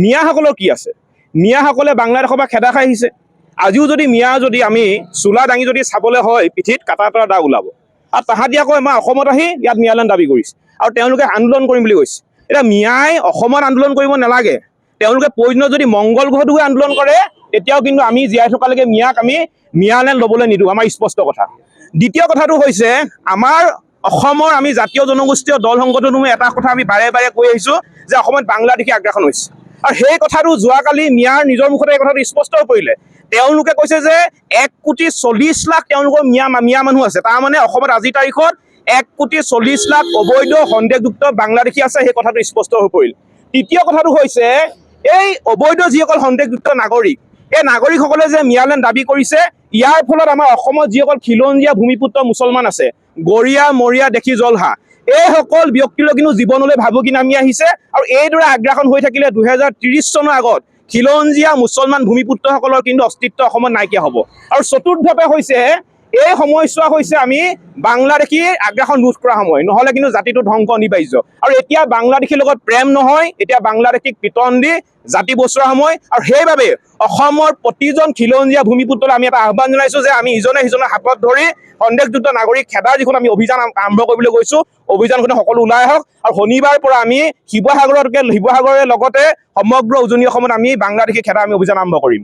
মিয়াসকলৰ কি আছে? মিয়াসকলে বাংলাদেশৰ পৰা খেদা খাই আহিছে। আজিও যদি মিয়া যদি আমি চোলা দাঙি যদি চাবলৈ হয় পিঠিত কাটা এটা দাগ ওলাব। আৰু তাহাঁতি আকৌ আমাৰ অসমত আহি ইয়াত মিয়ালেণ্ড দাবী কৰিছে আৰু তেওঁলোকে আন্দোলন কৰিম বুলি কৈছে। এতিয়া মিয়াই অসমত আন্দোলন কৰিব নালাগে, তেওঁলোকে প্ৰয়োজনত যদি মংগল গ্ৰহতো গৈ আন্দোলন কৰে তেতিয়াও কিন্তু আমি জীয়াই থকালৈকে মিয়াক আমি মিয়ালেণ্ড ল'বলৈ নিদিওঁ, আমাৰ স্পষ্ট কথা। দ্বিতীয় কথাটো হৈছে আমাৰ অসমৰ আমি জাতীয় জনগোষ্ঠীয় দল সংগঠনসমূহে এটা কথা আমি বাৰে বাৰে কৈ আহিছোঁ যে অসমত বাংলাদেশী আগ্ৰাসন হৈছে। আৰু সেই কথাটো যোৱাকালি মিয়াৰ নিজৰ মুখতে এই কথাটো স্পষ্ট হৈ পৰিলে। তেওঁলোকে কৈছে যে 1,40,00,000 তেওঁলোকৰ মিয়া মানুহ আছে। তাৰমানে অসমত আজিৰ তাৰিখত 1,40,00,000 অবৈধ সন্দেহযুক্ত বাংলাদেশী আছে, সেই কথাটো স্পষ্ট হৈ পৰিল। তৃতীয় কথাটো হৈছে এই অবৈধ যিসকল সন্দেহযুক্ত নাগৰিক, এই নাগৰিকসকলে যে মিয়ালেণ্ড দাবী কৰিছে, ইয়াৰ ফলত আমাৰ অসমত যিসকল খিলঞ্জীয়া ভূমিপুত্ৰ মুছলমান আছে, গৰীয়া মৰীয়া দেখি জলহা, এইসকল ব্যক্তিলৈ কিন্তু জীৱনলৈ ভাবুকি নামি আহিছে। আৰু এইদৰে আগ্ৰাসন হৈ থাকিলে 2030 চনৰ আগত খিলঞ্জীয়া মুছলমান ভূমিপুত্ৰসকলৰ কিন্তু অস্তিত্ব অসমত নাইকিয়া হ'ব। আৰু চতুৰ্থতে হৈছে এই সময়ছোৱা হৈছে আমি বাংলাদেশীৰ আগ্ৰাসন ৰোধ কৰা সময়, নহ'লে কিন্তু জাতিটো ধ্বংস অনিবাৰ্য। আৰু এতিয়া বাংলাদেশীৰ লগত প্ৰেম নহয়, এতিয়া বাংলাদেশীক পিটন দি জাতি বচোৱা সময়। আৰু সেইবাবে অসমৰ প্ৰতিজন খিলঞ্জীয়া ভূমিপুত্ৰলৈ আমি এটা আহ্বান জনাইছোঁ যে আমি ইজনে সিজনৰ হাতত ধৰি সন্দেহযুক্ত নাগৰিক খেদাৰ যিখন আমি অভিযান আৰম্ভ কৰিবলৈ গৈছোঁ, অভিযানখনে সকলো ওলাই আহক। আৰু শনিবাৰ পৰা আমি শিৱসাগৰৰ লগতে সমগ্ৰ উজনি অসমত আমি বাংলাদেশী খেদা আমি অভিযান আৰম্ভ কৰিম।